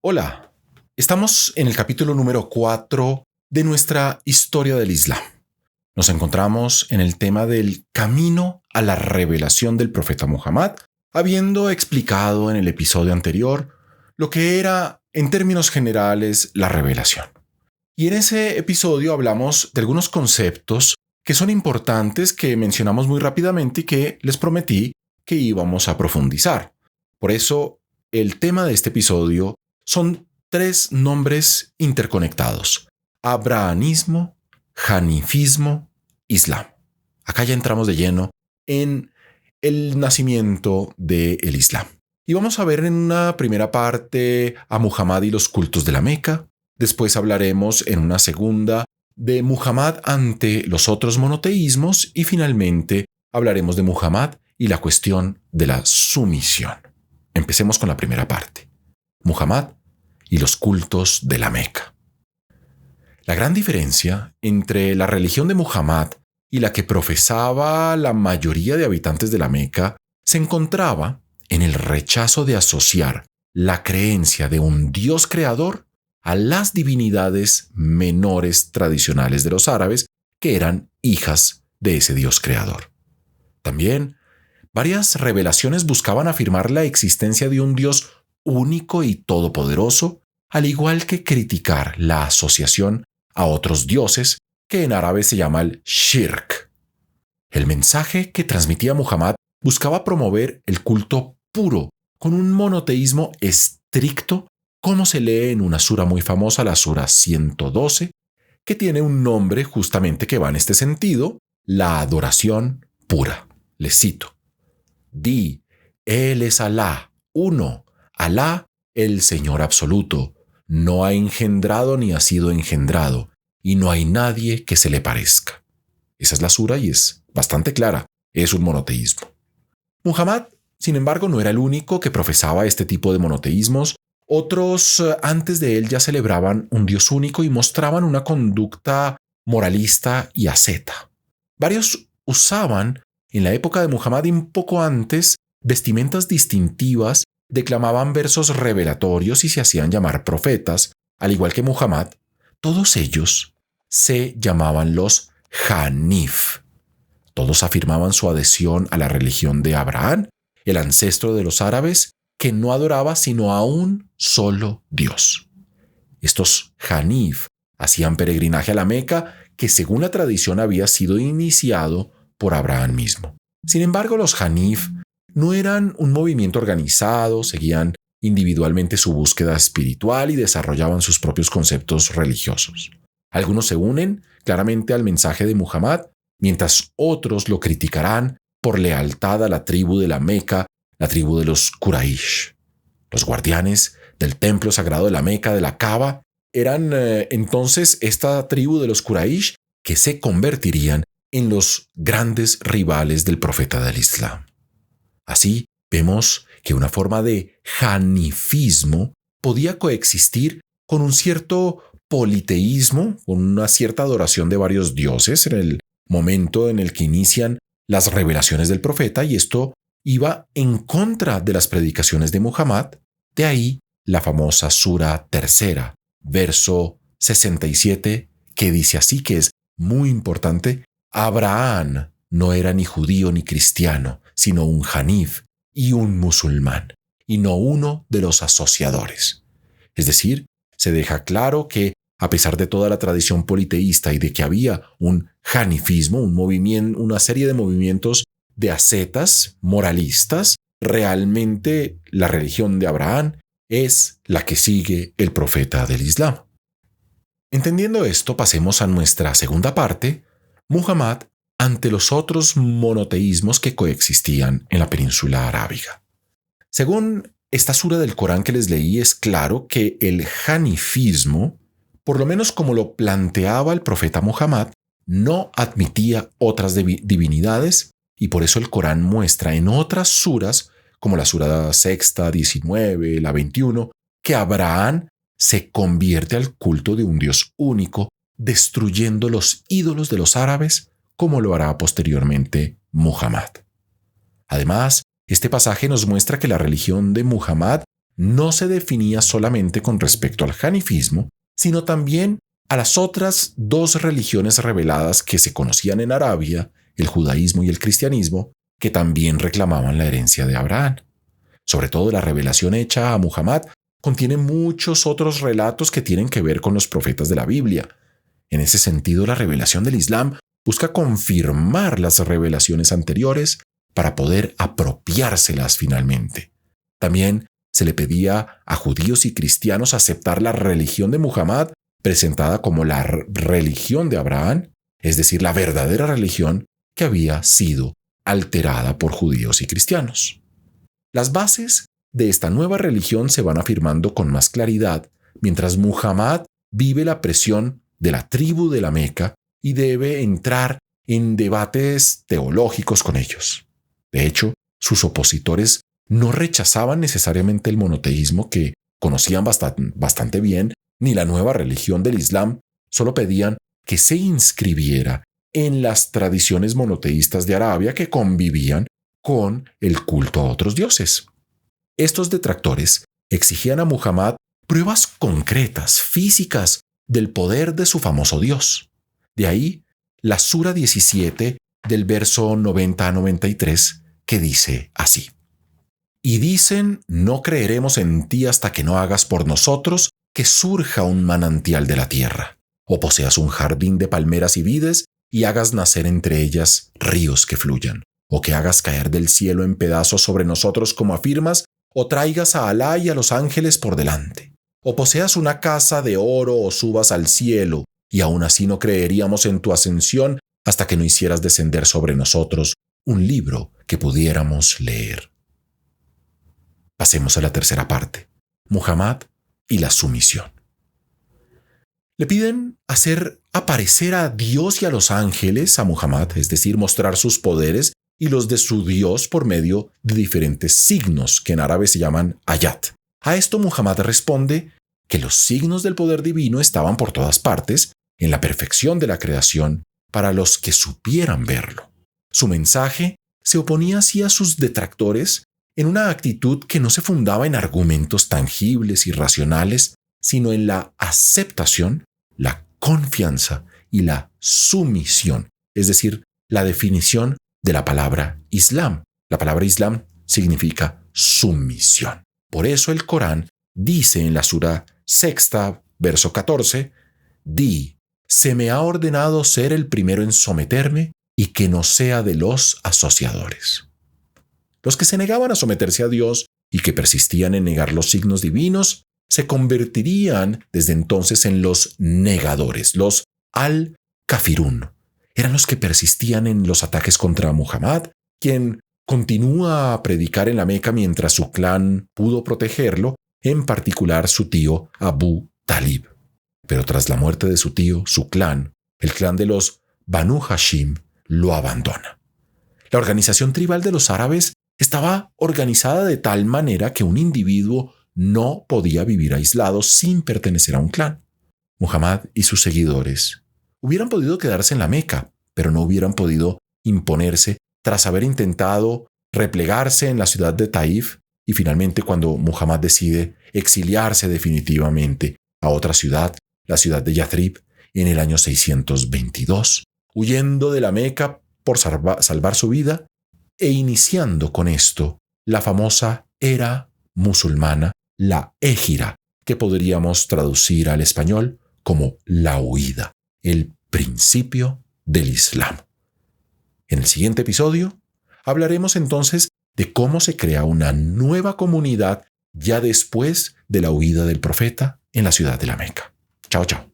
Hola, estamos en el capítulo número 4 de nuestra historia del Islam. Nos encontramos en el tema del camino a la revelación del profeta Muhammad, habiendo explicado en el episodio anterior lo que era, en términos generales, la revelación. Y en ese episodio hablamos de algunos conceptos que son importantes, que mencionamos muy rápidamente y que les prometí que íbamos a profundizar. Por eso, el tema de este episodio son 3 nombres interconectados: abrahanismo, hanifismo, islam. Acá ya entramos de lleno en el nacimiento del Islam. Y vamos a ver en una primera parte a Muhammad y los cultos de la Meca. Después hablaremos en una segunda de Muhammad ante los otros monoteísmos y finalmente hablaremos de Muhammad y la cuestión de la sumisión. Empecemos con la primera parte: Muhammad y los cultos de la Meca. La gran diferencia entre la religión de Muhammad y la que profesaba la mayoría de habitantes de la Meca se encontraba en el rechazo de asociar la creencia de un Dios creador a las divinidades menores tradicionales de los árabes, que eran hijas de ese Dios creador. También, varias revelaciones buscaban afirmar la existencia de un Dios único y todopoderoso, al igual que criticar la asociación a otros dioses, que en árabe se llama el shirk. El mensaje que transmitía Muhammad buscaba promover el culto puro, con un monoteísmo estricto, como se lee en una sura muy famosa, la sura 112, que tiene un nombre justamente que va en este sentido: la adoración pura. Les cito: Di, Él es Alá, uno, Alá, el Señor absoluto, no ha engendrado ni ha sido engendrado, y no hay nadie que se le parezca. Esa es la sura y es bastante clara, es un monoteísmo. Muhammad, sin embargo, no era el único que profesaba este tipo de monoteísmos. Otros antes de él ya celebraban un Dios único y mostraban una conducta moralista y asceta. Varios usaban, en la época de Muhammad y un poco antes, vestimentas distintivas, declamaban versos revelatorios y se hacían llamar profetas, al igual que Muhammad. Todos ellos se llamaban los Hanif. Todos afirmaban su adhesión a la religión de Abraham, el ancestro de los árabes, que no adoraba sino a un solo Dios. Estos Hanif hacían peregrinaje a la Meca, que según la tradición había sido iniciado por Abraham mismo. Sin embargo, los Hanif no eran un movimiento organizado, seguían individualmente su búsqueda espiritual y desarrollaban sus propios conceptos religiosos. Algunos se unen claramente al mensaje de Muhammad, mientras otros lo criticarán por lealtad a la tribu de la Meca, la tribu de los Quraysh. Los guardianes del templo sagrado de la Meca, de la Kaaba, eran entonces esta tribu de los Quraysh, que se convertirían en los grandes rivales del profeta del Islam. Así, vemos que una forma de hanifismo podía coexistir con un cierto politeísmo, con una cierta adoración de varios dioses en el momento en el que inician las revelaciones del profeta, y esto iba en contra de las predicaciones de Muhammad. De ahí la famosa sura 3, verso 67, que dice así, que es muy importante: Abraham no era ni judío ni cristiano, sino un hanif y un musulmán, y no uno de los asociadores. Es decir, se deja claro que, a pesar de toda la tradición politeísta y de que había un hanifismo, un movimiento, una serie de movimientos de ascetas moralistas, realmente la religión de Abraham es la que sigue el profeta del Islam. Entendiendo esto, pasemos a nuestra segunda parte: Muhammad ante los otros monoteísmos que coexistían en la península arábiga. Según esta sura del Corán que les leí, es claro que el hanifismo, por lo menos como lo planteaba el profeta Muhammad, no admitía otras divinidades, y por eso el Corán muestra en otras suras, como la sura 6, 19, la 21, que Abraham se convierte al culto de un Dios único, destruyendo los ídolos de los árabes como lo hará posteriormente Muhammad. Además, este pasaje nos muestra que la religión de Muhammad no se definía solamente con respecto al hanifismo, sino también a las otras dos religiones reveladas que se conocían en Arabia, el judaísmo y el cristianismo, que también reclamaban la herencia de Abraham. Sobre todo la revelación hecha a Muhammad contiene muchos otros relatos que tienen que ver con los profetas de la Biblia. En ese sentido, la revelación del Islam busca confirmar las revelaciones anteriores para poder apropiárselas finalmente. También se le pedía a judíos y cristianos aceptar la religión de Muhammad, presentada como la religión de Abraham, es decir, la verdadera religión que había sido alterada por judíos y cristianos. Las bases de esta nueva religión se van afirmando con más claridad mientras Muhammad vive la presión de la tribu de la Meca y debe entrar en debates teológicos con ellos. De hecho, sus opositores no rechazaban necesariamente el monoteísmo que conocían bastante bien, ni la nueva religión del Islam, solo pedían que se inscribiera en las tradiciones monoteístas de Arabia que convivían con el culto a otros dioses. Estos detractores exigían a Muhammad pruebas concretas, físicas, del poder de su famoso Dios. De ahí la Sura 17 del verso 90 a 93, que dice así: Y dicen, no creeremos en ti hasta que no hagas por nosotros que surja un manantial de la tierra, o poseas un jardín de palmeras y vides, y hagas nacer entre ellas ríos que fluyan, o que hagas caer del cielo en pedazos sobre nosotros como afirmas, o traigas a Alá y a los ángeles por delante, o poseas una casa de oro o subas al cielo, y aún así no creeríamos en tu ascensión hasta que no hicieras descender sobre nosotros un libro que pudiéramos leer. Pasemos a la tercera parte, Muhammad y la sumisión. Le piden hacer aparecer a Dios y a los ángeles a Muhammad, es decir, mostrar sus poderes y los de su Dios por medio de diferentes signos que en árabe se llaman ayat. A esto Muhammad responde que los signos del poder divino estaban por todas partes, en la perfección de la creación, para los que supieran verlo. Su mensaje se oponía así a sus detractores en una actitud que no se fundaba en argumentos tangibles y racionales, sino en la aceptación, la confianza y la sumisión, es decir, la definición de la palabra Islam. La palabra Islam significa sumisión. Por eso el Corán dice en la Sura 6, verso 14, «Di, se me ha ordenado ser el primero en someterme y que no sea de los asociadores». Los que se negaban a someterse a Dios y que persistían en negar los signos divinos se convertirían desde entonces en los negadores, los al-kafirun. Eran los que persistían en los ataques contra Muhammad, quien continúa a predicar en la Meca mientras su clan pudo protegerlo, en particular su tío Abu Talib. Pero tras la muerte de su tío, su clan, el clan de los Banu Hashim, lo abandona. La organización tribal de los árabes estaba organizada de tal manera que un individuo no podía vivir aislado sin pertenecer a un clan. Muhammad y sus seguidores hubieran podido quedarse en la Meca, pero no hubieran podido imponerse tras haber intentado replegarse en la ciudad de Taif y finalmente cuando Muhammad decide exiliarse definitivamente a otra ciudad, la ciudad de Yathrib, en el año 622, huyendo de la Meca por salvar su vida e iniciando con esto la famosa era musulmana, la Hégira, que podríamos traducir al español como la huida, el principio del Islam. En el siguiente episodio hablaremos entonces de cómo se crea una nueva comunidad ya después de la huida del profeta en la ciudad de la Meca. Chao, chao.